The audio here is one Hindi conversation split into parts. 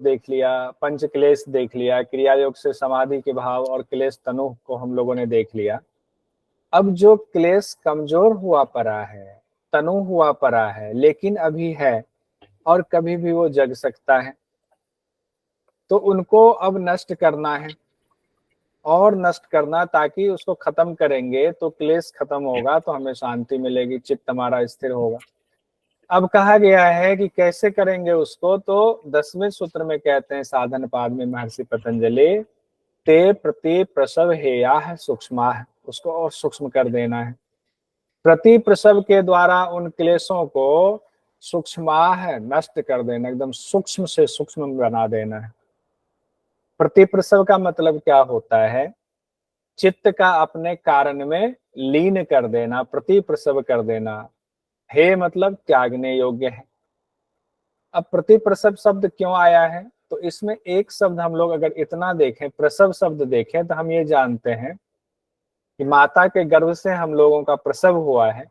देख लिया, पंच क्लेश देख लिया, क्रिया योग से समाधि के भाव और क्लेश तनु को हम लोगों ने देख लिया। अब जो क्लेश कमजोर हुआ पड़ा है, तनु हुआ पड़ा है, लेकिन अभी है और कभी भी वो जग सकता है, तो उनको अब नष्ट करना है और नष्ट करना, ताकि उसको खत्म करेंगे तो क्लेश खत्म होगा, तो हमें शांति मिलेगी, चित्त हमारा स्थिर होगा। अब कहा गया है कि कैसे करेंगे उसको, तो 10वें सूत्र में कहते हैं साधन पाद में महर्षि पतंजलि, ते प्रति प्रसव हेया सूक्ष्मा, उसको और सूक्ष्म कर देना है। प्रति प्रसव के द्वारा उन क्लेशों को सूक्ष्मा है नष्ट कर देना, एकदम सूक्ष्म से सूक्ष्म बना देना है। प्रति प्रसव का मतलब क्या होता है? चित्त का अपने कारण में लीन कर देना, प्रति प्रसव कर देना। हे मतलब त्यागने योग्य है। अब प्रति प्रसव शब्द क्यों आया है? तो इसमें एक शब्द हम लोग अगर इतना देखें, प्रसव शब्द देखें, तो हम ये जानते हैं कि माता के गर्भ से हम लोगों का प्रसव हुआ है,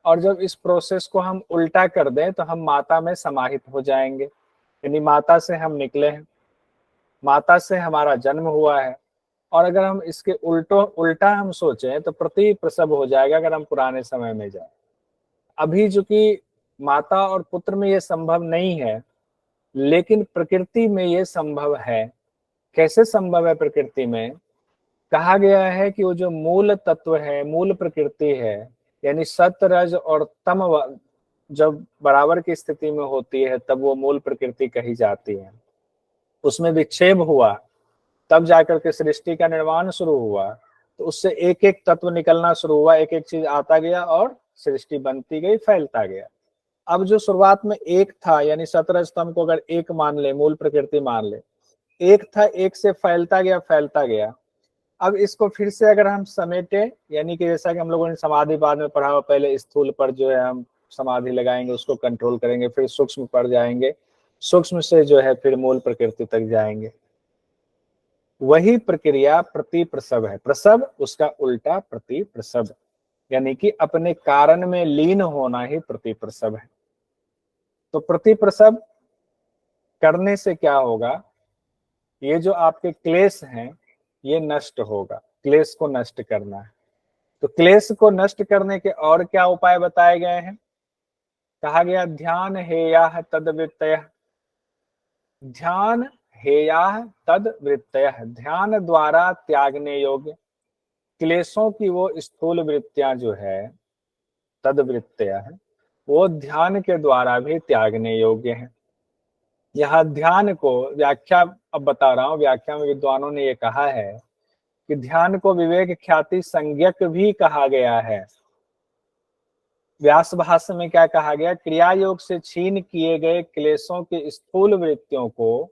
और जब इस प्रोसेस को हम उल्टा कर दें तो हम माता में समाहित हो जाएंगे, यानी माता से हम निकले हैं, माता से हमारा जन्म हुआ है। और अगर हम इसके उल्टा हम सोचें तो प्रति प्रसव हो जाएगा अगर हम पुराने समय में जाए। अभी जो कि माता और पुत्र में ये संभव नहीं है, लेकिन प्रकृति में ये संभव है। कैसे संभव है प्रकृति में? कहा गया है कि वो जो मूल तत्व है, मूल प्रकृति है, यानी सत्य रज और तम जब बराबर की स्थिति में होती है तब वो मूल प्रकृति कही जाती है। उसमें विक्षेप हुआ तब जाकर के सृष्टि का निर्माण शुरू हुआ, तो उससे एक एक तत्व निकलना शुरू हुआ, एक एक चीज आता गया और सृष्टि बनती गई, फैलता गया। अब जो शुरुआत में एक था, यानी सतरज स्तंभ को अगर एक मान ले, मूल प्रकृति मान ले, एक था, एक से फैलता गया फैलता गया। अब इसको फिर से अगर हम समेटे, यानी कि जैसा कि हम लोगों ने समाधि बाद में पढ़ा हुआ, पहले स्थूल पर जो है हम समाधि लगाएंगे, उसको कंट्रोल करेंगे, फिर सूक्ष्म पर जाएंगे, सूक्ष्म से जो है फिर मूल प्रकृति तक जाएंगे। वही प्रक्रिया प्रति प्रसव है। प्रसव उसका उल्टा प्रति प्रसव, यानी कि अपने कारण में लीन होना ही प्रति प्रसव है। तो प्रति प्रसव करने से क्या होगा? ये जो आपके क्लेश हैं ये नष्ट होगा, क्लेश को नष्ट करना है। तो क्लेश को नष्ट करने के और क्या उपाय बताए गए हैं? कहा गया ध्यान हेया तद वृत्तय, ध्यान हेया तद वृत्तय, ध्यान द्वारा त्यागने योग्य क्लेशों की वो स्थूल वृत्तियां जो है, तद वृत्तय है, वो ध्यान के द्वारा भी त्यागने योग्य है। यहाँ ध्यान को व्याख्या अब बता रहा हूं, व्याख्या में विद्वानों ने ये कहा है कि ध्यान को विवेक ख्याति संज्ञक भी कहा गया है। व्यास भाष्य में क्या कहा गया? क्रिया योग से छीन किए गए क्लेशों की स्थूल वृत्तियों को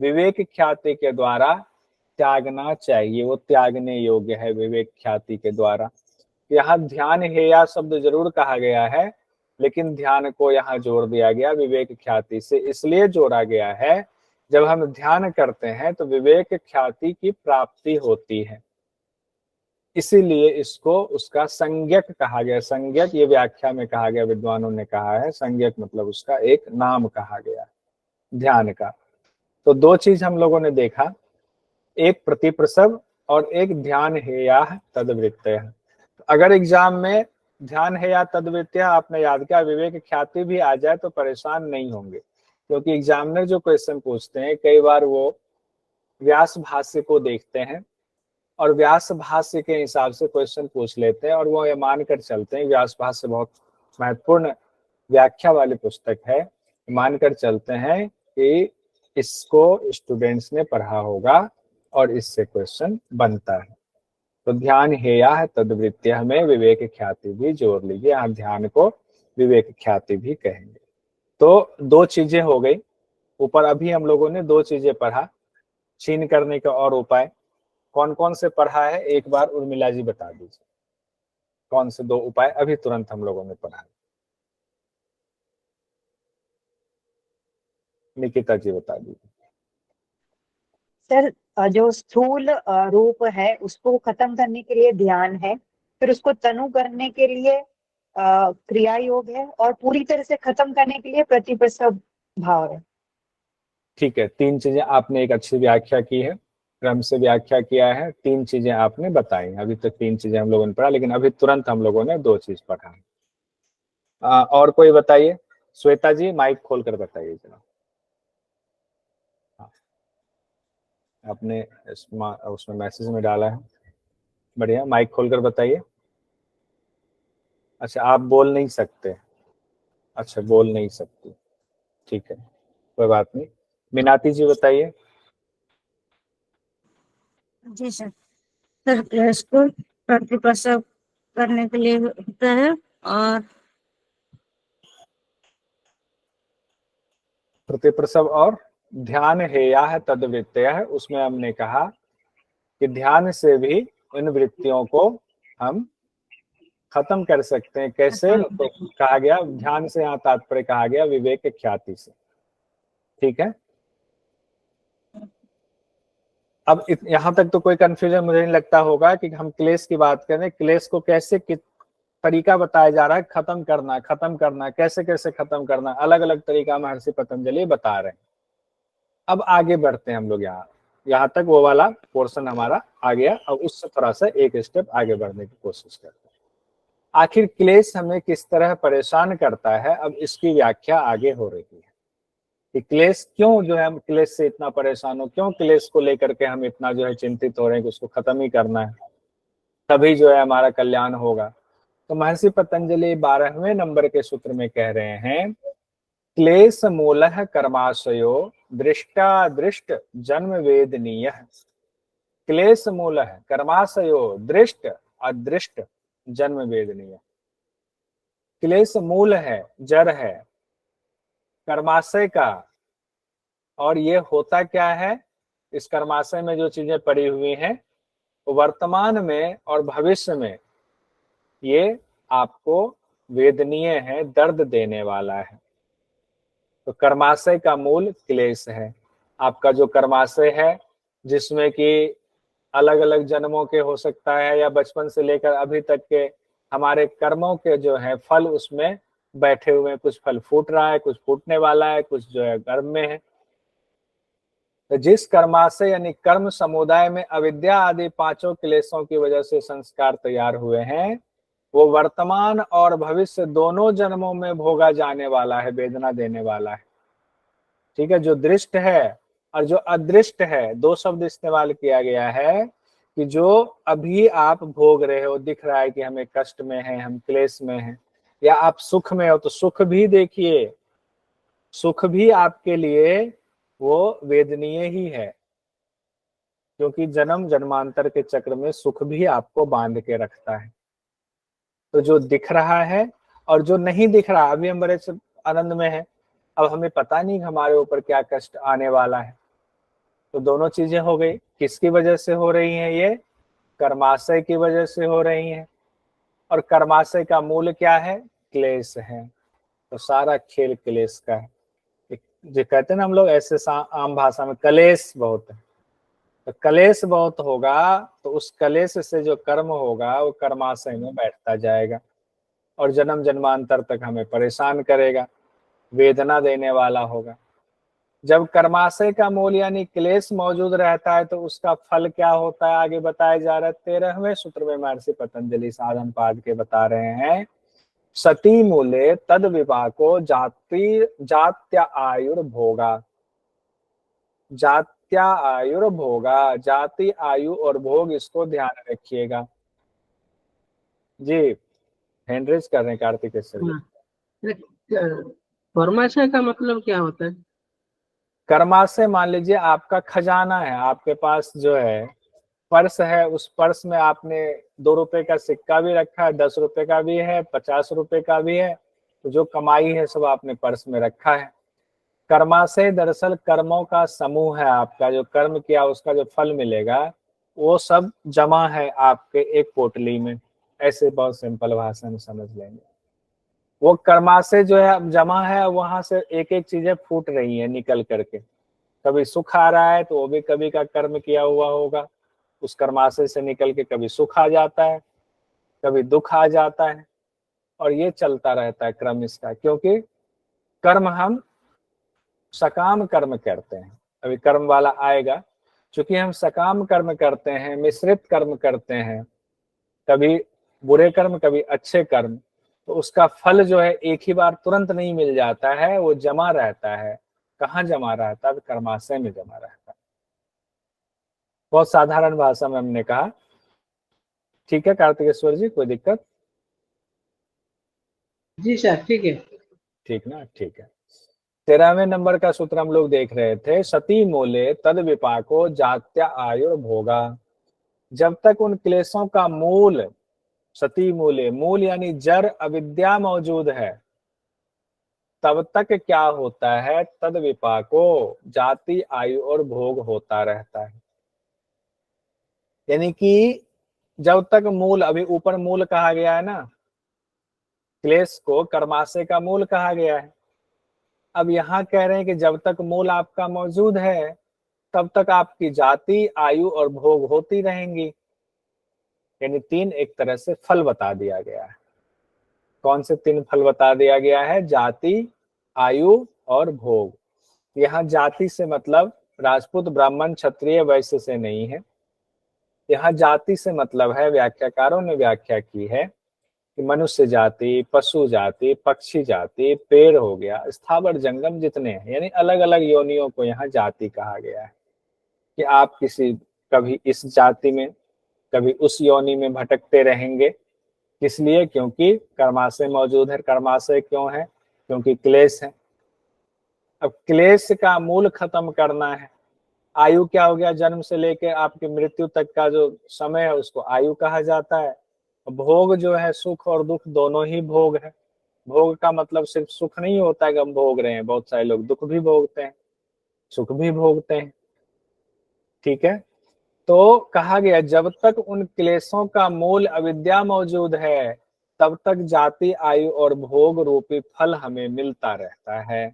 विवेक ख्याति के द्वारा त्यागना चाहिए, वो त्यागने योग्य है विवेक ख्याति के द्वारा। यहाँ ध्यान हेया शब्द जरूर कहा गया है, लेकिन ध्यान को यहाँ जोड़ दिया गया विवेक ख्याति से। इसलिए जोड़ा गया है, जब हम ध्यान करते हैं तो विवेक ख्याति की प्राप्ति होती है, इसीलिए इसको उसका संज्ञक कहा गया। संज्ञक ये व्याख्या में कहा गया, विद्वानों ने कहा है संज्ञक मतलब उसका एक नाम कहा गया ध्यान का। तो दो चीज हम लोगों ने देखा, एक प्रतिप्रसव और एक ध्यान हेया तदवृत्तय। अगर एग्जाम में ध्यान हेया तदवृत्तय आपने याद किया, विवेक ख्याति भी आ जाए तो परेशान नहीं होंगे, क्योंकि एग्जामिनर जो क्वेश्चन पूछते हैं कई बार वो व्यास भाष्य को देखते हैं और व्यास भाष्य के हिसाब से क्वेश्चन पूछ लेते हैं, और वो ये मानकर चलते हैं व्यास भाष्य बहुत महत्वपूर्ण व्याख्या वाली पुस्तक है, मानकर चलते हैं कि इसको स्टूडेंट्स ने पढ़ा होगा और इससे क्वेश्चन बनता है। तो ध्यान हेया है तदवृत्तिया में विवेक ख्याति भी जोड़ लीजिए, आप ध्यान को विवेक ख्याति भी कहेंगे। तो दो चीजें हो गई ऊपर, अभी हम लोगों ने दो चीजें पढ़ा, छीन करने का और उपाय कौन कौन से पढ़ा है, एक बार उर्मिला जी बता दीजिए कौन से दो उपाय अभी तुरंत हम लोगों ने पढ़ा। निकिता जी बता दीजिए। सर, जो स्थूल रूप है उसको खत्म करने के लिए ध्यान है, फिर उसको तनु करने के लिए क्रिया योग है, और पूरी तरह से खत्म करने के लिए प्रतिप्रसव भाव है। ठीक है, 3 चीजें आपने एक अच्छी व्याख्या की है, क्रम से व्याख्या किया है, 3 चीजें आपने बताई। अभी तक 3 चीजें हम लोगों ने पढ़ा, लेकिन अभी तुरंत हम लोगों ने 2 चीज पढ़ा है। और कोई बताइए, श्वेता जी माइक खोल कर बताइए जरा। हाँ, आपने उसमें मैसेज में डाला है, बढ़िया, माइक खोल कर बताइए। अच्छा, आप बोल नहीं सकते, अच्छा बोल नहीं सकती, ठीक है, कोई बात नहीं। मीनाती जी बताइए। जी सर। सर क्लास को प्रतिप्रसव करने के लिए होता है, और प्रतिप्रसव और ध्यान हेया है तद्वृत्तय है, उसमें हमने कहा कि ध्यान से भी इन वृत्तियों को हम खत्म कर सकते हैं। कैसे? तो कहा गया ध्यान से, यहाँ तात्पर्य कहा गया विवेक ख्याति से, ठीक है। अब यहाँ तक तो कोई कंफ्यूजन मुझे नहीं लगता होगा कि हम क्लेश की बात करें, क्लेश को कैसे तरीका बताया जा रहा है खत्म करना, खत्म करना, कैसे कैसे खत्म करना, अलग अलग तरीका महर्षि पतंजलि बता रहे हैं। अब आगे बढ़ते हैं हम लोग, यहाँ तक वो वाला पोर्शन हमारा आ गया। अब उससे थोड़ा सा एक स्टेप आगे बढ़ने की कोशिश करते हैं। आखिर क्लेश हमें किस तरह परेशान करता है, अब इसकी व्याख्या आगे हो रही है कि क्लेश क्यों जो है, हम क्लेश से इतना परेशान हो, क्यों क्लेश को लेकर के हम इतना जो है चिंतित हो रहे हैं कि उसको खत्म ही करना है, तभी जो है हमारा कल्याण होगा। तो महर्षि पतंजलि 12वें नंबर के सूत्र में कह रहे हैं, क्लेश मूलः कर्माशयो दृष्टादृष्ट जन्म वेदनीय। क्लेश मूलः कर्माशयो दृष्ट अदृष्ट जन्म वेदनीय। क्लेश मूल है, जड़ है कर्माशय का, और ये होता क्या है, इस कर्माशय में जो चीजें पड़ी हुई हैं वर्तमान में और भविष्य में ये आपको वेदनीय है, दर्द देने वाला है। तो कर्माशय का मूल क्लेश है। आपका जो कर्माशय है, जिसमें कि अलग अलग जन्मों के हो सकता है, या बचपन से लेकर अभी तक के हमारे कर्मों के जो है फल उसमें बैठे हुए हैं। कुछ फल फूट रहा है, कुछ फूटने वाला है, कुछ जो है गर्भ में है। तो जिस कर्माशय यानी कर्म समुदाय में अविद्या आदि 5 क्लेशों की वजह से संस्कार तैयार हुए हैं, वो वर्तमान और भविष्य दोनों जन्मों में भोगा जाने वाला है, वेदना देने वाला है, ठीक है। जो दृष्ट है और जो अदृष्ट है, 2 शब्द इस्तेमाल किया गया है कि जो अभी आप भोग रहे हो, दिख रहा है कि हमें कष्ट में है, हम क्लेश में हैं, या आप सुख में हो, तो सुख भी देखिए, सुख भी आपके लिए वो वेदनीय ही है, क्योंकि जन्म जन्मांतर के चक्र में सुख भी आपको बांध के रखता है। तो जो दिख रहा है और जो नहीं दिख रहा, अभी हम बड़े आनंद में है, अब हमें पता नहीं हमारे ऊपर क्या कष्ट आने वाला है। तो दोनों चीजें हो गई, किसकी वजह से हो रही हैं? ये कर्माशय की वजह से हो रही हैं, और कर्माशय का मूल क्या है? क्लेश है। तो सारा खेल क्लेश का है। जो कहते हैं ना हम लोग ऐसे आम भाषा में, कलेश बहुत है। तो कलेश बहुत होगा तो उस कलेश से जो कर्म होगा वो कर्माशय में बैठता जाएगा और जन्म जन्मांतर तक हमें परेशान करेगा, वेदना देने वाला होगा। जब कर्माशय का मूल यानी क्लेश मौजूद रहता है तो उसका फल क्या होता है, आगे बताया जा रहा है 13वें सूत्र में महर्षि पतंजलि साधन पाद के बता रहे हैं, सती मूले तद विपाको जाति जात्या आयुर्भोगा। जात्या आयुर्भोगा, जाति आयु और भोग, इसको ध्यान रखिएगा जी। हैंड रेज कर रहे हैं कार्तिक सर। कर्माशय का मतलब क्या होता है? कर्माशय मान लीजिए आपका खजाना है, आपके पास जो है पर्स है, उस पर्स में आपने 2 रुपए का सिक्का भी रखा है, 10 रुपए का भी है, 50 रुपए का भी है। तो जो कमाई है सब आपने पर्स में रखा है। कर्माशय दरअसल कर्मों का समूह है, आपका जो कर्म किया उसका जो फल मिलेगा वो सब जमा है आपके एक पोटली में। ऐसे बहुत सिंपल भाषा में समझ लेंगे। वो कर्माशय जो है अब जमा है, वहां से एक एक चीजें फूट रही है निकल करके। कभी सुख आ रहा है तो वो भी कभी का कर्म किया हुआ होगा, उस कर्माशय से निकल के कभी सुख आ जाता है, कभी दुख आ जाता है, और ये चलता रहता है क्रम इसका। क्योंकि कर्म हम सकाम कर्म करते हैं, अभी कर्म वाला आएगा, चूंकि हम सकाम कर्म करते हैं, मिश्रित कर्म करते हैं, कभी बुरे कर्म कभी अच्छे कर्म, तो उसका फल जो है एक ही बार तुरंत नहीं मिल जाता है, वो जमा रहता है। कहाँ जमा रहता है? कर्माशय में जमा रहता है। बहुत साधारण भाषा में हमने कहा। ठीक है कार्तिकेश्वर जी, कोई दिक्कत? जी सर, ठीक है। ठीक ना, ठीक है। 13वें नंबर का सूत्र हम लोग देख रहे थे, सती मूले तद विपाको जात्या आयुर्भोगा। जब तक उन क्लेशों का मूल, सती मूले, मूल यानी जड़ अविद्या मौजूद है, तब तक क्या होता है? तद विपाको, जाति आयु और भोग होता रहता है। यानी कि जब तक मूल, अभी ऊपर मूल कहा गया है ना, क्लेश को कर्माशय का मूल कहा गया है। अब यहाँ कह रहे हैं कि जब तक मूल आपका मौजूद है, तब तक आपकी जाति आयु और भोग होती रहेंगी। यानी तीन एक तरह से फल बता दिया गया है। कौन से तीन फल बता दिया गया है? जाति, आयु और भोग। यहाँ जाति से मतलब राजपूत ब्राह्मण क्षत्रिय वैश्य से नहीं है। यहाँ जाति से मतलब है, व्याख्याकारों ने व्याख्या की है कि मनुष्य जाति, पशु जाति, पक्षी जाति, पेड़ हो गया, स्थावर जंगम जितने हैं, यानी अलग अलग योनियों को यहाँ जाति कहा गया है। कि आप किसी, कभी इस जाति में कभी उस योनि में भटकते रहेंगे। किस लिए? क्योंकि कर्माशय मौजूद है। कर्माशय क्यों है? क्योंकि क्लेश है। अब क्लेश का मूल खत्म करना है। आयु क्या हो गया? जन्म से लेकर आपकी मृत्यु तक का जो समय है उसको आयु कहा जाता है। भोग जो है, सुख और दुख दोनों ही भोग है। भोग का मतलब सिर्फ सुख नहीं होता है कि हम भोग रहे हैं, बहुत सारे लोग दुख भी भोगते हैं, सुख भी भोगते हैं। ठीक है, तो कहा गया जब तक उन क्लेशों का मूल अविद्या मौजूद है, तब तक जाति आयु और भोग रूपी फल हमें मिलता रहता है।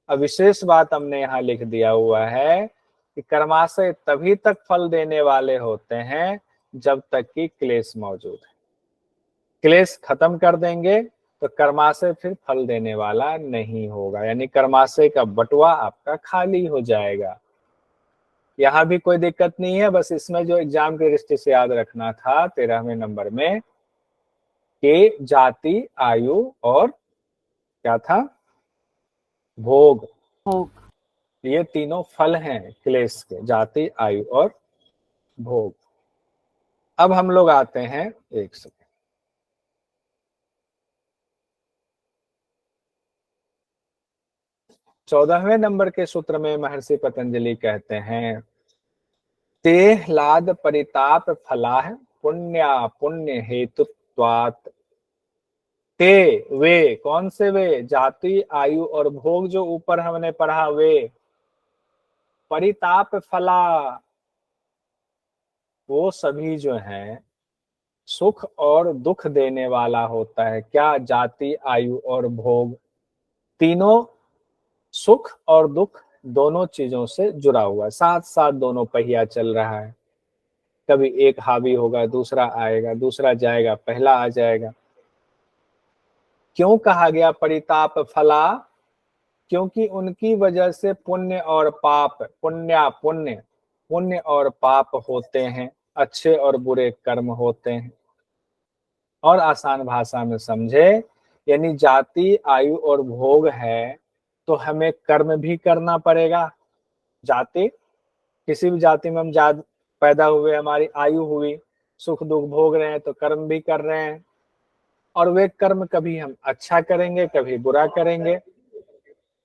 अब विशेष बात हमने यहाँ लिख दिया हुआ है कि कर्माशय तभी तक फल देने वाले होते हैं जब तक कि क्लेश मौजूद है। क्लेश खत्म कर देंगे तो कर्माशय फिर फल देने वाला नहीं होगा, यानी कर्माशय का बटुआ आपका खाली हो जाएगा। यहाँ भी कोई दिक्कत नहीं है, बस इसमें जो एग्जाम के दृष्टि से याद रखना था 13वें नंबर में कि जाति, आयु और क्या था? भोग। भोग। ये तीनों फल हैं क्लेश के, जाति, आयु और भोग। अब हम लोग आते हैं, एक सेकंड, 14वें नंबर के सूत्र में महर्षि पतंजलि कहते हैं, ते लाद परिताप फलाह पुण्या पुण्य हेतुत्वात्। ते, वे, कौन से वे? जाति, आयु और भोग जो ऊपर हमने पढ़ा, वे परिताप फला, वो सभी जो हैं सुख और दुख देने वाला होता है। क्या? जाति, आयु और भोग, तीनों सुख और दुख दोनों चीजों से जुड़ा हुआ है, साथ साथ दोनों पहिया चल रहा है। कभी एक हावी होगा, दूसरा आएगा, दूसरा जाएगा, पहला आ जाएगा। क्यों कहा गया परिताप फला? क्योंकि उनकी वजह से पुण्य और पाप, पुण्या पुण्य, पुण्य और पाप होते हैं, अच्छे और बुरे कर्म होते हैं। और आसान भाषा में समझे, यानी जाति, आयु और भोग है तो हमें कर्म भी करना पड़ेगा। जाति, किसी भी जाति में हम पैदा हुए, हमारी आयु हुई, सुख दुख भोग रहे हैं तो कर्म भी कर रहे हैं। और वे कर्म कभी हम अच्छा करेंगे, कभी बुरा करेंगे।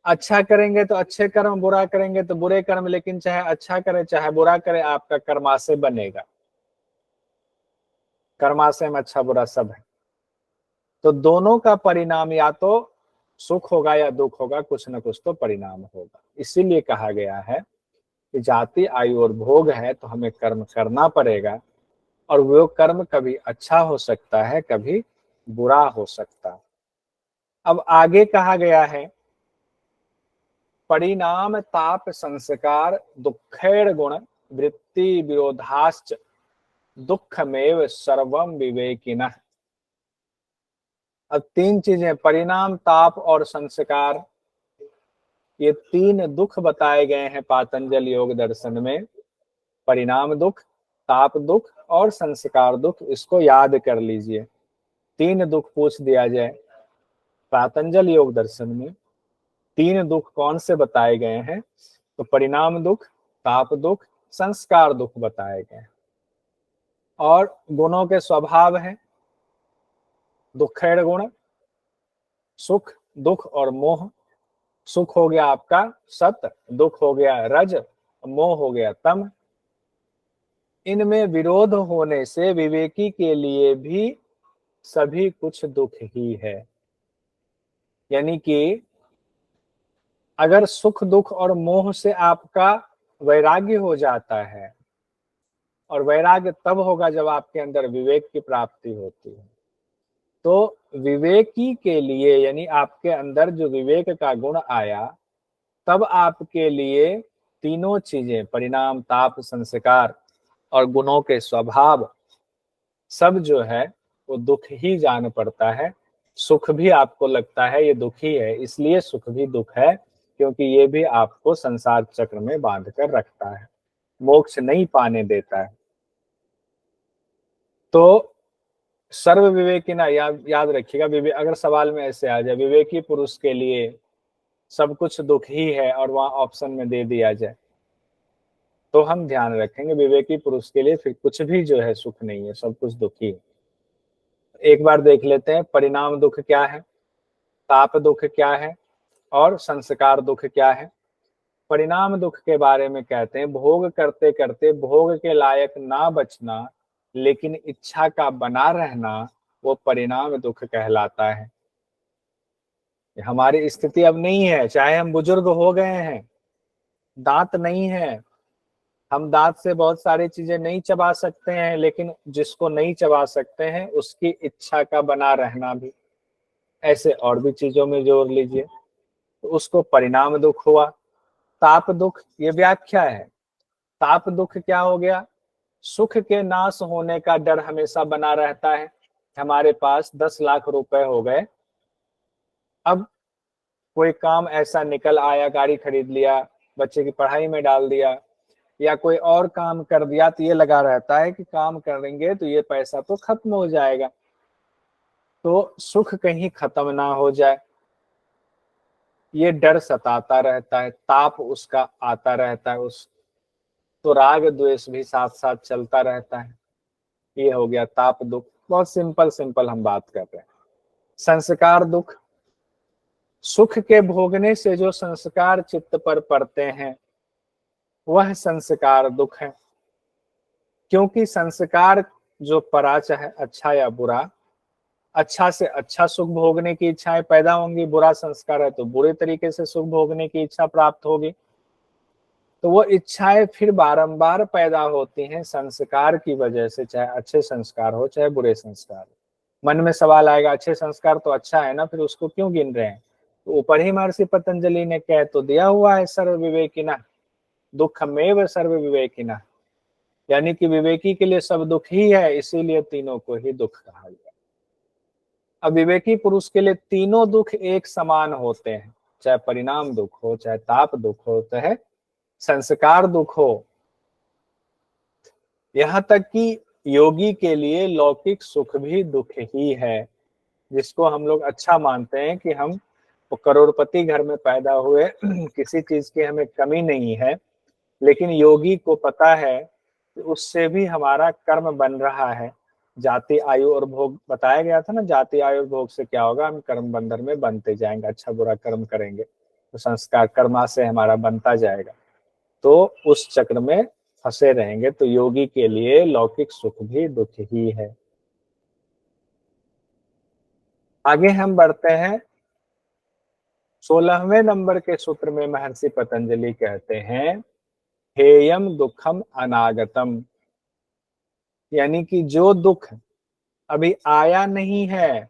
अच्छा करेंगे तो अच्छे कर्म, बुरा करेंगे तो बुरे कर्म, लेकिन चाहे अच्छा करे चाहे बुरा करे आपका कर्माशय बनेगा। कर्माशय में अच्छा बुरा सब है, तो दोनों का परिणाम या तो सुख होगा या दुख होगा, कुछ ना कुछ तो परिणाम होगा। इसीलिए कहा गया है कि जाति, आयु और भोग है तो हमें कर्म करना पड़ेगा, और वो कर्म कभी अच्छा हो सकता है, कभी बुरा हो सकता है। अब आगे कहा गया है, परिणाम ताप संस्कार दुखेर गुण वृत्ति विरोधाश्च दुखमेव सर्वम विवेकिनः। अब तीन चीजें, परिणाम, ताप और संस्कार। ये 3 दुख बताए गए हैं पातंजल योग दर्शन में, परिणाम दुख, ताप दुख और संस्कार दुख। इसको याद कर लीजिए। 3 दुख पूछ दिया जाए पातंजल योग दर्शन में, 3 दुख कौन से बताए गए हैं, तो परिणाम दुख, ताप दुख, संस्कार दुख बताए गए हैं। और गुणों के स्वभाव है दुखेड़ गुण, सुख, दुख और मोह। सुख हो गया आपका सत, दुख हो गया रज, मोह हो गया तम। इनमें विरोध होने से विवेकी के लिए भी सभी कुछ दुख ही है। यानी कि अगर सुख, दुख और मोह से आपका वैराग्य हो जाता है, और वैराग्य तब होगा जब आपके अंदर विवेक की प्राप्ति होती है, तो विवेकी के लिए यानी आपके अंदर जो विवेक का गुण आया, तब आपके लिए तीनों चीजें परिणाम, ताप, संस्कार और गुणों के स्वभाव सब जो है वो दुख ही जान पड़ता है। सुख भी आपको लगता है ये दुख ही है, इसलिए सुख भी दुख है, क्योंकि ये भी आपको संसार चक्र में बांध कर रखता है, मोक्ष नहीं पाने देता है। तो सर्व विवेकिना याद रखिएगा। अगर सवाल में ऐसे आ जाए विवेकी पुरुष के लिए सब कुछ दुख ही है और वहां ऑप्शन में दे दिया जाए, तो हम ध्यान रखेंगे विवेकी पुरुष के लिए फिर कुछ भी जो है सुख नहीं है, सब कुछ दुख ही है। एक बार देख लेते हैं परिणाम दुख क्या है, ताप दुख क्या है और संस्कार दुख क्या है। परिणाम दुख के बारे में कहते हैं भोग करते करते भोग के लायक ना बचना, लेकिन इच्छा का बना रहना, वो परिणाम दुख कहलाता है। हमारी स्थिति अब नहीं है, चाहे हम बुजुर्ग हो गए हैं, दांत नहीं है, हम दांत से बहुत सारी चीजें नहीं चबा सकते हैं, लेकिन जिसको नहीं चबा सकते हैं उसकी इच्छा का बना रहना भी, ऐसे और भी चीजों में जोड़ लीजिए, तो उसको परिणाम दुख हुआ। ताप दुख ये व्याख्या है। ताप दुख क्या हो गया, सुख के नाश होने का डर हमेशा बना रहता है। हमारे पास 10 लाख रुपए हो गए, अब कोई काम ऐसा निकल आया, गाड़ी खरीद लिया, बच्चे की पढ़ाई में डाल दिया, या कोई और काम कर दिया, तो ये लगा रहता है कि काम करेंगे तो ये पैसा तो खत्म हो जाएगा, तो सुख कहीं खत्म ना हो जाए, ये डर सताता रहता है, ताप उसका आता रहता है, उस तो राग द्वेष भी साथ साथ चलता रहता है। ये हो गया ताप दुख। बहुत सिंपल सिंपल हम बात कर रहे हैं। संस्कार दुख, सुख के भोगने से जो संस्कार चित्त पर पड़ते हैं वह संस्कार दुख है। क्योंकि संस्कार जो पड़ा, चाहे अच्छा या बुरा, अच्छा से अच्छा सुख भोगने की इच्छाएं पैदा होंगी, बुरा संस्कार है तो बुरे तरीके से सुख भोगने की इच्छा प्राप्त होगी, तो वो इच्छाएं फिर बारंबार पैदा होती हैं संस्कार की वजह से, चाहे अच्छे संस्कार हो चाहे बुरे संस्कार हो। मन में सवाल आएगा अच्छे संस्कार तो अच्छा है ना, फिर उसको क्यों गिन रहे हैं, तो ऊपर ही महर्षि पतंजलि ने कह तो दिया हुआ है सर्व विवेकिना दुखमेव सर्व विवेकिना, यानी कि विवेकी के लिए सब दुख ही है, इसीलिए तीनों को ही दुख कहा गया। अब विवेकी पुरुष के लिए तीनों दुख एक समान होते हैं, चाहे परिणाम दुख हो, चाहे ताप दुख हो, चाहे संस्कार दुख हो। यहाँ तक कि योगी के लिए लौकिक सुख भी दुख ही है, जिसको हम लोग अच्छा मानते हैं कि हम करोड़पति घर में पैदा हुए, किसी चीज की हमें कमी नहीं है, लेकिन योगी को पता है कि उससे भी हमारा कर्म बन रहा है। जाति, आयु और भोग बताया गया था ना, जाति, आयु और भोग से क्या होगा, हम कर्म बंधन में बनते जाएंगे, अच्छा बुरा कर्म करेंगे तो संस्कार कर्मा से हमारा बनता जाएगा, तो उस चक्र में फंसे रहेंगे। तो योगी के लिए लौकिक सुख भी दुख ही है। आगे हम बढ़ते हैं 16वें नंबर के सूत्र में महर्षि पतंजलि कहते हैं हेयम दुखम अनागतम, यानी कि जो दुख अभी आया नहीं है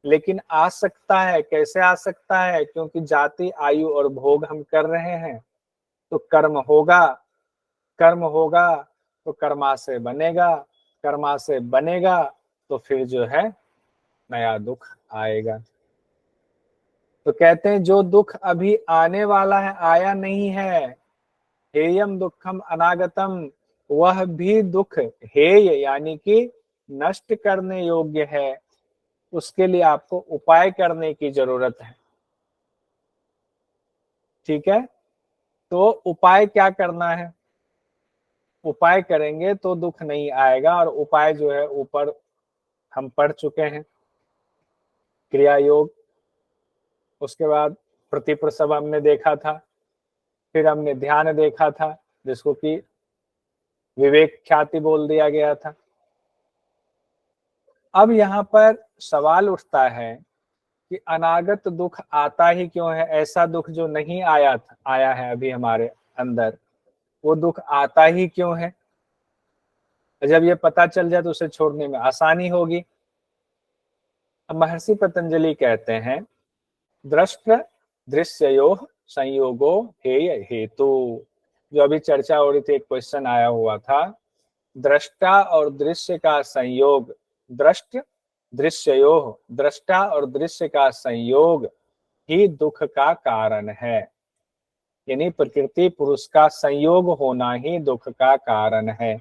लेकिन आ सकता है। कैसे आ सकता है, क्योंकि जाति, आयु और भोग हम कर रहे हैं, तो कर्म होगा, कर्म होगा तो कर्मा से बनेगा, कर्मा से बनेगा तो फिर जो है नया दुख आएगा। तो कहते हैं जो दुख अभी आने वाला है, आया नहीं है, हेयम दुखम अनागतम, वह भी दुख हेय यानी कि नष्ट करने योग्य है, उसके लिए आपको उपाय करने की जरूरत है। ठीक है, तो उपाय क्या करना है? उपाय करेंगे तो दुख नहीं आएगा, और उपाय जो है ऊपर हम पढ़ चुके हैं, क्रिया योग, उसके बाद प्रतिप्रसव हमने देखा था, फिर हमने ध्यान देखा था जिसको कि विवेक ख्याति बोल दिया गया था। अब यहाँ पर सवाल उठता है कि अनागत दुख आता ही क्यों है? ऐसा दुख जो नहीं आया है अभी हमारे अंदर, वो दुख आता ही क्यों है? जब ये पता चल जाए तो उसे छोड़ने में आसानी होगी। अब महर्षि पतंजलि कहते हैं, दृष्ट दृश्ययोः संयोगो हेय हेतु। जो अभी चर्चा हो रही थी, एक क्वेश्चन आया हुआ था, दृष्टा और दृश्य का संयोग, दृष्ट दृश्ययोः, दृष्टा और दृश्य का संयोग ही दुख का कारण है। यानी प्रकृति पुरुष का संयोग होना ही दुख का कारण है।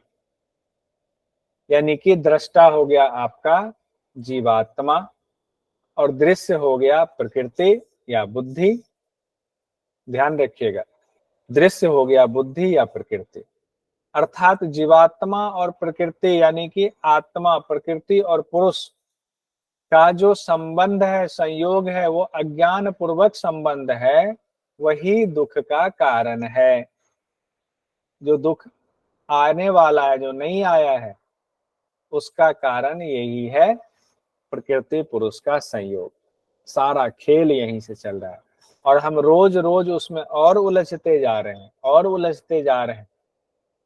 यानी कि दृष्टा हो गया आपका जीवात्मा, और दृश्य हो गया प्रकृति या बुद्धि। ध्यान रखिएगा, दृश्य हो गया बुद्धि या प्रकृति। अर्थात जीवात्मा और प्रकृति यानी कि आत्मा, प्रकृति और पुरुष का जो संबंध है, संयोग है, वो अज्ञान पूर्वक संबंध है, वही दुख का कारण है। जो दुख आने वाला है, जो नहीं आया है, उसका कारण यही है, प्रकृति पुरुष का संयोग। सारा खेल यहीं से चल रहा है, और हम रोज रोज उसमें और उलझते जा रहे हैं, और उलझते जा रहे हैं।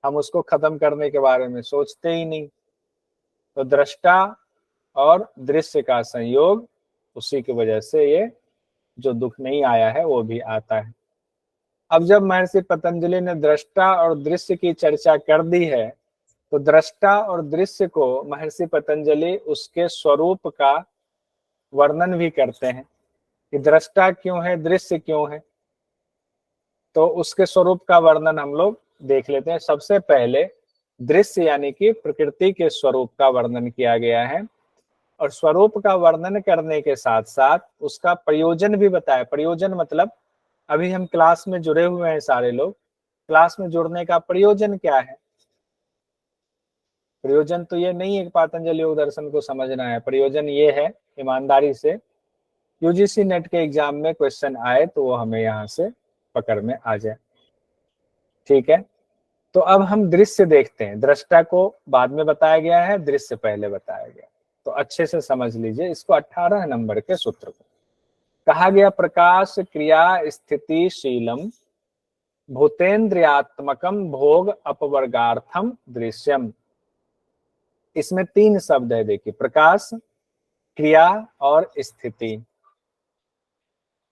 हम उसको खत्म करने के बारे में सोचते ही नहीं। तो दृष्टा और दृश्य का संयोग, उसी की वजह से ये जो दुख नहीं आया है वो भी आता है। अब जब महर्षि पतंजलि ने दृष्टा और दृश्य की चर्चा कर दी है, तो दृष्टा और दृश्य को महर्षि पतंजलि उसके स्वरूप का वर्णन भी करते हैं कि दृष्टा क्यों है, दृश्य क्यों है। तो उसके स्वरूप का वर्णन हम लोग देख लेते हैं। सबसे पहले दृश्य यानी कि प्रकृति के स्वरूप का वर्णन किया गया है, और स्वरूप का वर्णन करने के साथ साथ उसका प्रयोजन भी बताया। प्रयोजन मतलब अभी हम क्लास में जुड़े हुए हैं सारे लोग, क्लास में जुड़ने का प्रयोजन क्या है? प्रयोजन तो ये नहीं है कि पतंजलि योग दर्शन को समझना है। प्रयोजन ये है, ईमानदारी से यूजीसी नेट के एग्जाम में क्वेश्चन आए तो वो हमें यहाँ से पकड़ में आ जाए। ठीक है, तो अब हम दृश्य देखते हैं। दृष्टा को बाद में बताया गया है, दृश्य पहले बताया गया। तो अच्छे से समझ लीजिए इसको। 18 नंबर के सूत्र को कहा गया, प्रकाश क्रिया स्थिति शीलम भूतेन्द्रियात्मकम भोग अपवर्गार्थम दृश्यम। इसमें 3 शब्द है, देखिए, प्रकाश, क्रिया और स्थिति,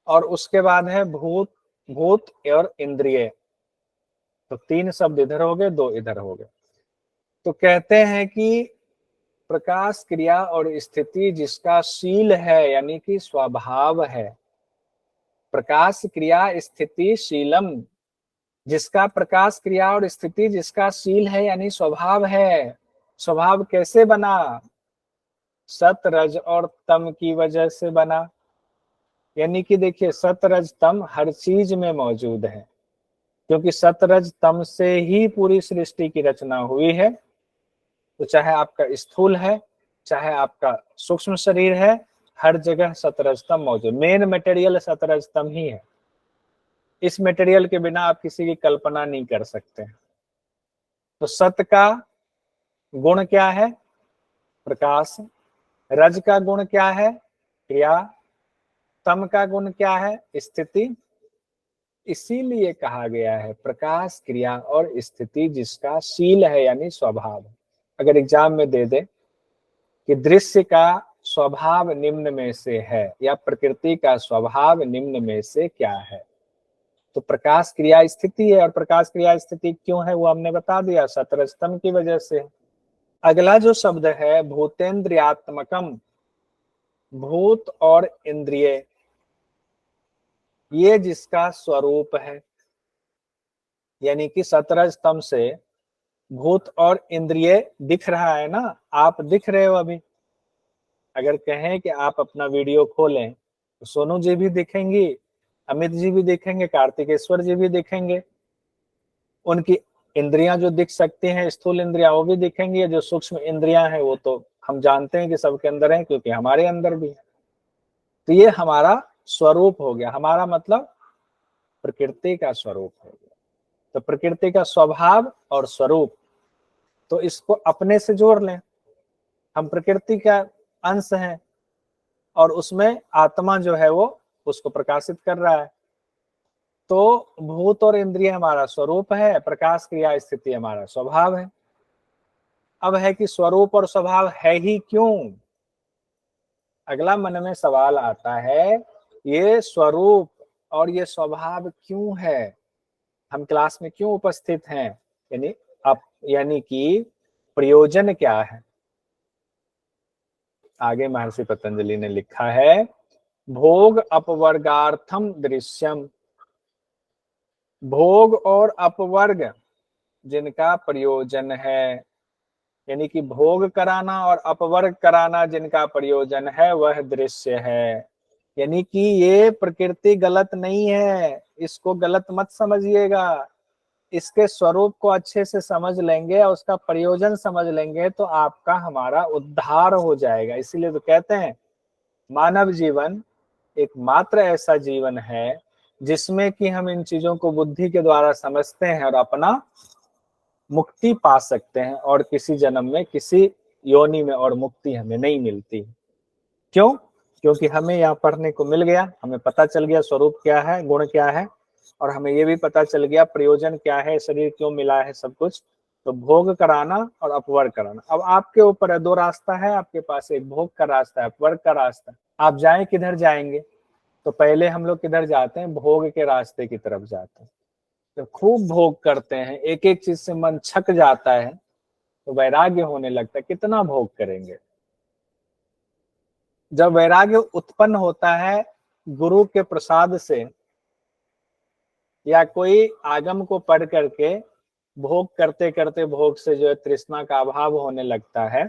और उसके बाद है भूत, भूत और इंद्रिय। तो 3 शब्द इधर हो गए, 2 इधर हो गए। तो कहते हैं कि प्रकाश, क्रिया और स्थिति जिसका शील है यानी कि स्वभाव है, प्रकाश क्रिया स्थिति शीलम, जिसका प्रकाश क्रिया और स्थिति जिसका शील है यानी स्वभाव है। स्वभाव कैसे बना? सत रज और तम की वजह से बना। यानी कि देखिए, सत रज तम हर चीज में मौजूद है, क्योंकि सत रज तम से ही पूरी सृष्टि की रचना हुई है। तो चाहे आपका स्थूल है, चाहे आपका सूक्ष्म शरीर है, हर जगह सतरजतम मौजूद। मेन मटेरियल सतरजतम ही है। इस मटेरियल के बिना आप किसी की कल्पना नहीं कर सकते। तो सत का गुण क्या है? प्रकाश। रज का गुण क्या है? क्रिया। तम का गुण क्या है? स्थिति। इसीलिए कहा गया है प्रकाश, क्रिया और स्थिति जिसका शील है यानी स्वभाव। अगर एग्जाम में दे दे कि दृश्य का स्वभाव निम्न में से है, या प्रकृति का स्वभाव निम्न में से क्या है, तो प्रकाश, क्रिया, स्थिति है। और प्रकाश, क्रिया, स्थिति क्यों है वो हमने बता दिया, सतरजतम की वजह से। अगला जो शब्द है भूतेन्द्रियात्मकम, भूत और इंद्रिय। ये जिसका स्वरूप है, यानी कि 17 स्तंभ से भूत और इंद्रिय दिख रहा है ना, आप दिख रहे हो अभी। अगर कहें कि आप अपना वीडियो खोलें तो सोनू जी भी दिखेंगी, अमित जी भी दिखेंगे, कार्तिकेश्वर जी भी दिखेंगे। उनकी इंद्रियां जो दिख सकती हैं, स्थूल इंद्रियां, वो भी दिखेंगी। जो सूक्ष्म इंद्रियां हैं वो तो हम जानते हैं कि सबके अंदर है, क्योंकि हमारे अंदर भी है। तो ये हमारा स्वरूप हो गया। हमारा मतलब प्रकृति का स्वरूप हो गया। तो प्रकृति का स्वभाव और स्वरूप, तो इसको अपने से जोड़ लें। हम प्रकृति का अंश हैं और उसमें आत्मा जो है वो उसको प्रकाशित कर रहा है। तो भूत और इंद्रिय हमारा स्वरूप है, प्रकाश क्रिया स्थिति हमारा स्वभाव है। अब है कि स्वरूप और स्वभाव है ही क्यों? अगला मन में सवाल आता है, ये स्वरूप और ये स्वभाव क्यों है? हम क्लास में क्यों उपस्थित हैं? यानी कि प्रयोजन क्या है? आगे महर्षि पतंजलि ने लिखा है, भोग अपवर्गार्थम दृश्यम। भोग और अपवर्ग जिनका प्रयोजन है, यानी कि भोग कराना और अपवर्ग कराना जिनका प्रयोजन है, वह दृश्य है। यानी कि ये प्रकृति गलत नहीं है, इसको गलत मत समझिएगा। इसके स्वरूप को अच्छे से समझ लेंगे और उसका प्रयोजन समझ लेंगे तो आपका हमारा उद्धार हो जाएगा। इसीलिए तो कहते हैं मानव जीवन एकमात्र ऐसा जीवन है जिसमें कि हम इन चीजों को बुद्धि के द्वारा समझते हैं और अपना मुक्ति पा सकते हैं, और किसी जन्म में किसी योनि में और मुक्ति हमें नहीं मिलती। क्यों? क्योंकि हमें यहाँ पढ़ने को मिल गया, हमें पता चल गया स्वरूप क्या है, गुण क्या है, और हमें ये भी पता चल गया प्रयोजन क्या है, शरीर क्यों मिला है, सब कुछ। तो भोग कराना और अपवर्ग कराना अब आपके ऊपर है। दो रास्ता है आपके पास, एक भोग का रास्ता है, अपवर्ग का रास्ता। आप जाए किधर जाएंगे? तो पहले हम लोग किधर जाते हैं? भोग के रास्ते की तरफ जाते हैं। तो खूब भोग करते हैं, एक एक चीज से मन छक जाता है, तो वैराग्य होने लगता है। कितना भोग करेंगे? जब वैराग्य उत्पन्न होता है गुरु के प्रसाद से या कोई आगम को पढ़ करके, भोग करते करते भोग से जो है तृष्णा का अभाव होने लगता है,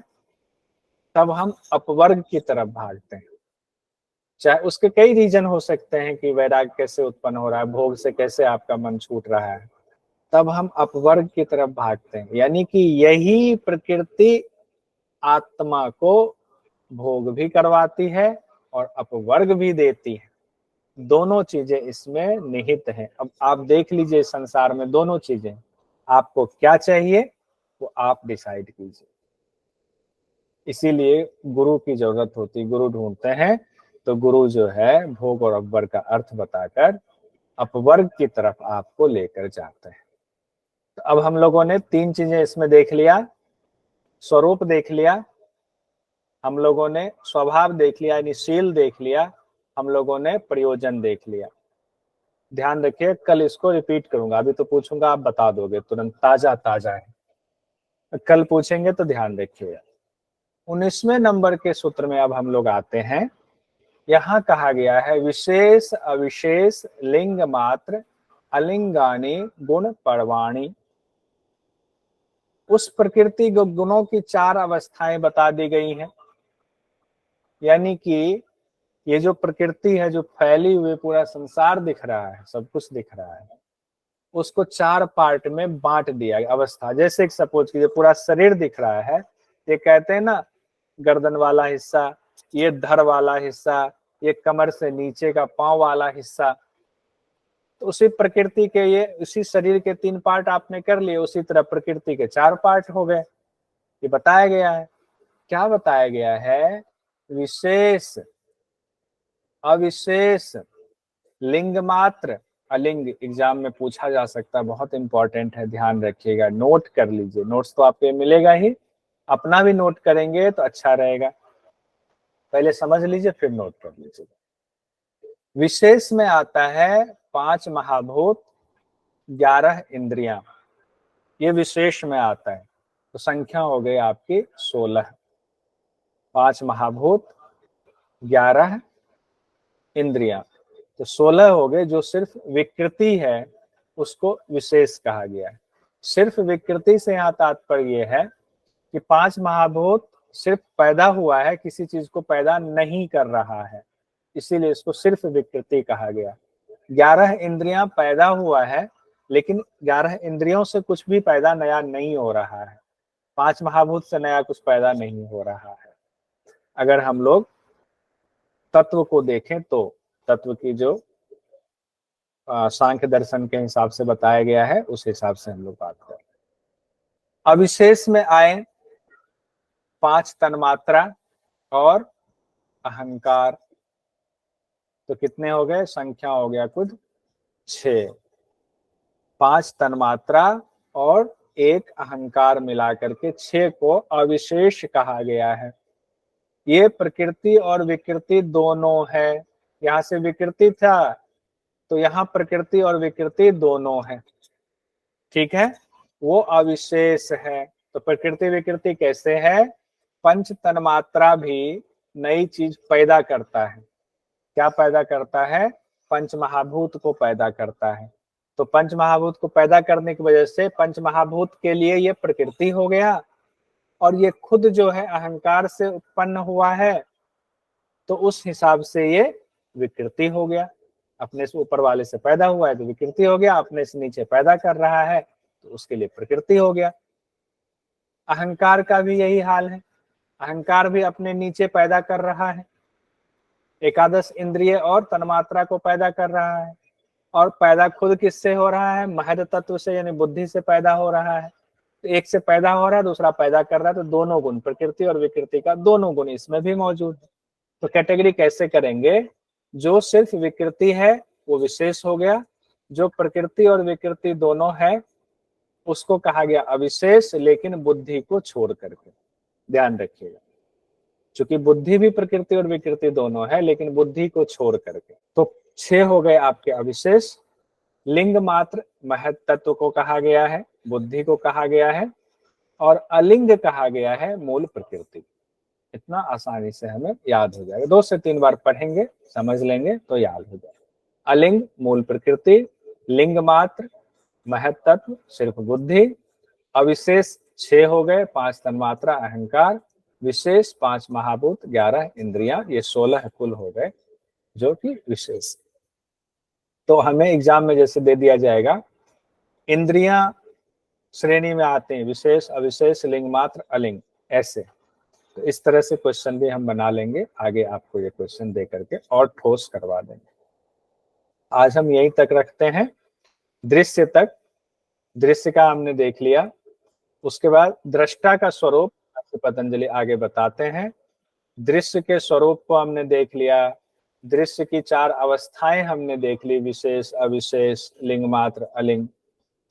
तब हम अपवर्ग की तरफ भागते हैं। चाहे उसके कई रीजन हो सकते हैं कि वैराग्य कैसे उत्पन्न हो रहा है, भोग से कैसे आपका मन छूट रहा है, तब हम अपवर्ग की तरफ भागते हैं। यानी कि यही प्रकृति आत्मा को भोग भी करवाती है और अपवर्ग भी देती है। दोनों चीजें इसमें निहित हैं। अब आप देख लीजिए संसार में दोनों चीजें, आपको क्या चाहिए वो आप डिसाइड कीजिए। इसीलिए गुरु की जरूरत होती, गुरु ढूंढते हैं तो गुरु जो है भोग और अपवर्ग का अर्थ बताकर अपवर्ग की तरफ आपको लेकर जाते हैं। तो अब हम लोगों ने तीन चीजें इसमें देख लिया, स्वरूप देख लिया, हम लोगों ने स्वभाव देख लिया यानी शील देख लिया, हम लोगों ने प्रयोजन देख लिया। ध्यान रखिए, कल इसको रिपीट करूंगा, अभी तो पूछूंगा आप बता दोगे तुरंत, ताजा ताजा है। कल पूछेंगे तो ध्यान रखिएगा। 19वें नंबर के सूत्र में अब हम लोग आते हैं। यहाँ कहा गया है विशेष अविशेष लिंग मात्र अलिंगानी गुण परवाणी। उस प्रकृति गुणों की चार अवस्थाएं बता दी गई हैं। यानी कि ये जो प्रकृति है, जो फैली हुई पूरा संसार दिख रहा है, सब कुछ दिख रहा है, उसको चार पार्ट में बांट दिया अवस्था। जैसे एक सपोज कीजिए पूरा शरीर दिख रहा है, ये कहते हैं ना गर्दन वाला हिस्सा, ये धड़ वाला हिस्सा, ये कमर से नीचे का पांव वाला हिस्सा। तो उसी प्रकृति के ये उसी शरीर के तीन पार्ट आपने कर लिए, उसी तरह प्रकृति के चार पार्ट हो गए। ये बताया गया है। क्या बताया गया है? विशेष अविशेष लिंग मात्र अलिंग। एग्जाम में पूछा जा सकता है, बहुत इंपॉर्टेंट है, ध्यान रखिएगा, नोट कर लीजिए। नोट्स तो आपको मिलेगा ही, अपना भी नोट करेंगे तो अच्छा रहेगा। पहले समझ लीजिए फिर नोट कर लीजिएगा। विशेष में आता है 5 महाभूत 11 इंद्रियां, ये विशेष में आता है। तो संख्या हो गई आपकी 16। 5 महाभूत 11 इंद्रियां। तो 16 हो गए। जो सिर्फ विकृति है उसको विशेष कहा गया है। सिर्फ विकृति से यहाँ तात्पर्य ये है कि 5 महाभूत सिर्फ पैदा हुआ है, किसी चीज को पैदा नहीं कर रहा है, इसीलिए इसको सिर्फ विकृति कहा गया। 11 इंद्रियां पैदा हुआ है, लेकिन 11 इंद्रियों से कुछ भी पैदा नया नहीं हो रहा है। 5 महाभूत से नया कुछ पैदा नहीं हो रहा है। अगर हम लोग तत्व को देखें तो तत्व की जो सांख्य दर्शन के हिसाब से बताया गया है उस हिसाब से हम लोग बात करें। अविशेष में आए 5 तन्मात्रा और अहंकार, तो कितने हो गए? संख्या हो गया कुछ 6। 5 तन्मात्रा और 1 अहंकार मिलाकर के 6 को अविशेष कहा गया है। ये प्रकृति और विकृति दोनों है। यहाँ से विकृति था तो यहाँ प्रकृति और विकृति दोनों है, ठीक है, वो अविशेष है। तो प्रकृति विकृति कैसे है? पंच तन्मात्रा भी नई चीज पैदा करता है। क्या पैदा करता है? पंच महाभूत को पैदा करता है। तो पंच महाभूत को पैदा करने की वजह से पंच महाभूत के लिए ये प्रकृति हो गया, और ये खुद जो है अहंकार से उत्पन्न हुआ है, तो उस हिसाब से ये विकृति हो गया। अपने से ऊपर वाले से पैदा हुआ है तो विकृति हो गया, अपने से नीचे पैदा कर रहा है तो उसके लिए प्रकृति हो गया। अहंकार का भी यही हाल है। अहंकार भी अपने नीचे पैदा कर रहा है, एकादश इंद्रिय और तन्मात्रा को पैदा कर रहा है, और पैदा खुद किससे हो रहा है? महद तत्व से, यानी बुद्धि से पैदा हो रहा है। तो एक से पैदा हो रहा है, दूसरा पैदा कर रहा है, तो दोनों गुण, प्रकृति और विकृति का दोनों गुण इसमें भी मौजूद है। तो कैटेगरी कैसे करेंगे? जो सिर्फ विकृति है वो विशेष हो गया, जो प्रकृति और विकृति दोनों है उसको कहा गया अविशेष, लेकिन बुद्धि को छोड़ करके। ध्यान रखिएगा, क्योंकि बुद्धि भी प्रकृति और विकृति दोनों है, लेकिन बुद्धि को छोड़ करके। तो 6 हो गए आपके अविशेष। लिंग मात्र महत तत्व को कहा गया है, बुद्धि को कहा गया है, और अलिंग कहा गया है मूल प्रकृति। इतना आसानी से हमें याद हो जाएगा। 2 से 3 बार पढ़ेंगे, समझ लेंगे तो याद हो जाएगा। अलिंग मूल प्रकृति, लिंग मात्र महत तत्व सिर्फ बुद्धि, अविशेष 6 हो गए, 5 तन्मात्रा अहंकार, विशेष 5 महाभूत, 11 इंद्रियां, ये 16 कुल हो गए जो कि विशेष। तो हमें एग्जाम में जैसे दे दिया जाएगा, इंद्रियां श्रेणी में आते हैं विशेष, अविशेष, लिंग मात्र, अलिंग, ऐसे। तो इस तरह से क्वेश्चन भी हम बना लेंगे, आगे आपको ये क्वेश्चन दे करके और ठोस करवा देंगे। आज हम यहीं तक रखते हैं, दृश्य तक। दृश्य का हमने देख लिया, उसके बाद दृष्टा का स्वरूप पतंजलि आगे बताते हैं। दृश्य के स्वरूप को हमने देख लिया, दृश्य की 4 अवस्थाएं हमने देख ली, विशेष, अविशेष, लिंग मात्र, अलिंग।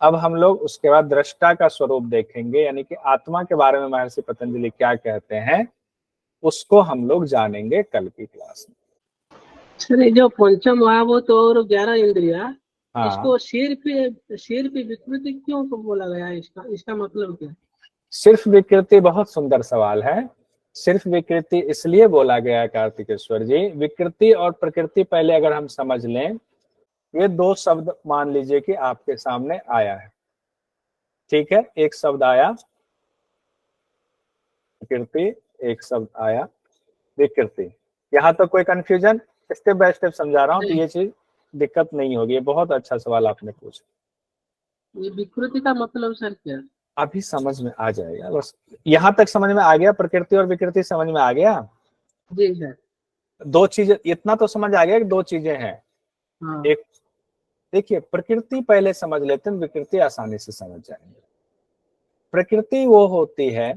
अब हम लोग उसके बाद दृष्टा का स्वरूप देखेंगे, यानी कि आत्मा के बारे में महर्षि पतंजलि क्या कहते हैं उसको हम लोग जानेंगे कल की क्लास में। सर ये जो पंचम महाभूत और 11 इंद्रिया, हाँ, इसको सिर पे विकृति क्यों तो बोला गया है? इसका मतलब क्या है? सिर्फ विकृति, बहुत सुंदर सवाल है। सिर्फ विकृति इसलिए बोला गया है कार्तिकेश्वर जी, विकृति और प्रकृति पहले अगर हम समझ लें, ये 2 शब्द मान लीजिए कि आपके सामने आया है, ठीक है। एक शब्द आया प्रकृति, एक शब्द आया विकृति। यहाँ तो कोई कंफ्यूजन? स्टेप बाय स्टेप समझा रहा हूँ तो ये चीज दिक्कत नहीं होगी। ये बहुत अच्छा सवाल आपने पूछा। ये विकृति का मतलब सर क्या है? अभी समझ में आ जाएगा, बस यहाँ तक समझ में आ गया। प्रकृति और विकृति समझ में आ गया? जी सर। 2 चीजें, इतना तो समझ आ गया कि 2 चीजें हैं। हाँ। एक देखिए, प्रकृति पहले समझ लेते हैं, विकृति आसानी से समझ जाएंगे। प्रकृति वो होती है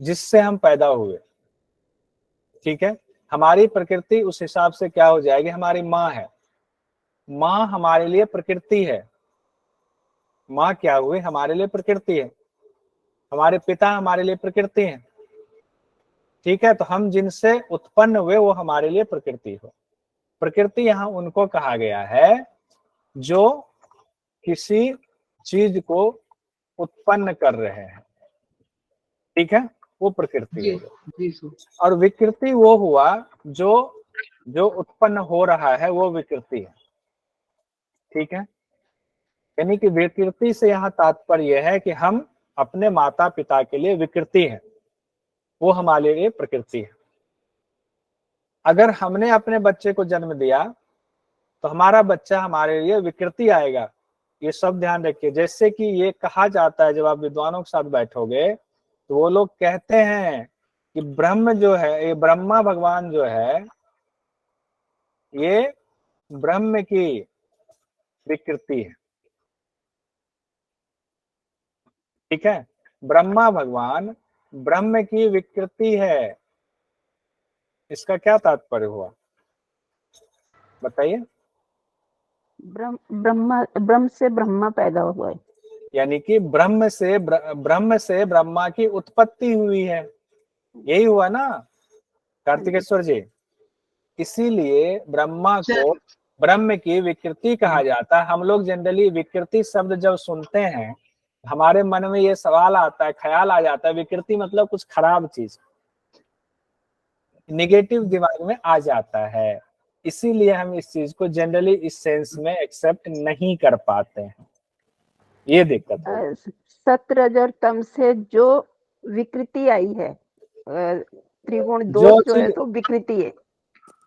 जिससे हम पैदा हुए, ठीक है। हमारी प्रकृति उस हिसाब से क्या हो जाएगी? हमारी माँ है, माँ हमारे लिए प्रकृति है। माँ क्या हुई? हमारे लिए प्रकृति है। हमारे पिता हमारे लिए प्रकृति है, ठीक है। तो हम जिनसे उत्पन्न हुए वो हमारे लिए प्रकृति हो। प्रकृति यहाँ उनको कहा गया है जो किसी चीज को उत्पन्न कर रहे हैं, ठीक है, वो प्रकृति जी हो गई। जी सर। और विकृति वो हुआ जो जो उत्पन्न हो रहा है वो विकृति है। ठीक है, यानी कि विकृति से यहाँ तात्पर्य है कि हम अपने माता पिता के लिए विकृति है, वो हमारे लिए प्रकृति है। अगर हमने अपने बच्चे को जन्म दिया तो हमारा बच्चा हमारे लिए विकृति आएगा। ये सब ध्यान रखिए। जैसे कि ये कहा जाता है, जब आप विद्वानों के साथ बैठोगे तो वो लोग कहते हैं कि ब्रह्म जो है, ये ब्रह्मा भगवान जो है, ये ब्रह्म की विकृति है। ठीक है, ब्रह्मा भगवान ब्रह्म की विकृति है। इसका क्या तात्पर्य हुआ बताइए? ब्रह्म से ब्रह्मा पैदा हुआ है, यानी कि ब्रह्म से ब्रह्मा की उत्पत्ति हुई है, यही हुआ ना कार्तिकेश्वर जी? इसीलिए ब्रह्मा को ब्रह्म की विकृति कहा जाता है। हम लोग जनरली विकृति शब्द जब सुनते हैं हमारे मन में ये सवाल आता है, ख्याल आ जाता है, विकृति मतलब कुछ खराब चीज, नेगेटिव दिमाग में आ जाता है। इसीलिए हम इस चीज को जनरली इस सेंस में एक्सेप्ट नहीं कर पाते हैं, ये दिक्कत है। सत रज और तम से जो विकृति आई है, त्रिगुण जो दोष जो है चीज- तो विकृति है।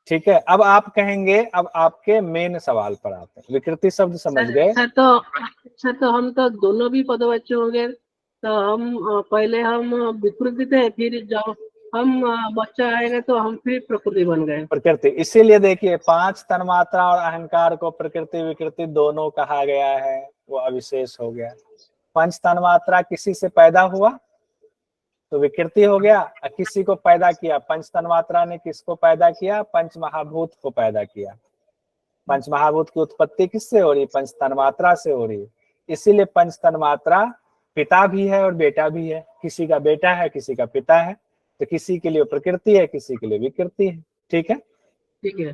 ठीक है, अब आप कहेंगे, अब आपके मेन सवाल पर आते हैं। विकृति शब्द समझ गए? सर तो हम तो दोनों भी पद बच्चे होंगे, तो हम पहले हम विकृति थे, फिर जब हम बच्चा आएगा तो हम फिर प्रकृति बन गए, प्रकृति। इसीलिए देखिए, 5 तन्मात्रा और अहंकार को प्रकृति विकृति दोनों कहा गया है, वो अविशेष हो गया। 5 तन्मात्रा किसी से पैदा हुआ तो विकृति हो गया, और किसी को पैदा किया, 5 तन्मात्रा ने किसको पैदा किया? 5 महाभूत को पैदा किया। 5 महाभूत की उत्पत्ति किससे हो रही? 5 तन्मात्रा से हो रही। इसीलिए 5 तन्मात्रा पिता भी है और बेटा भी है। किसी का बेटा है, किसी का पिता है, तो किसी के लिए प्रकृति है, किसी के लिए विकृति है। ठीक है। ठीक है।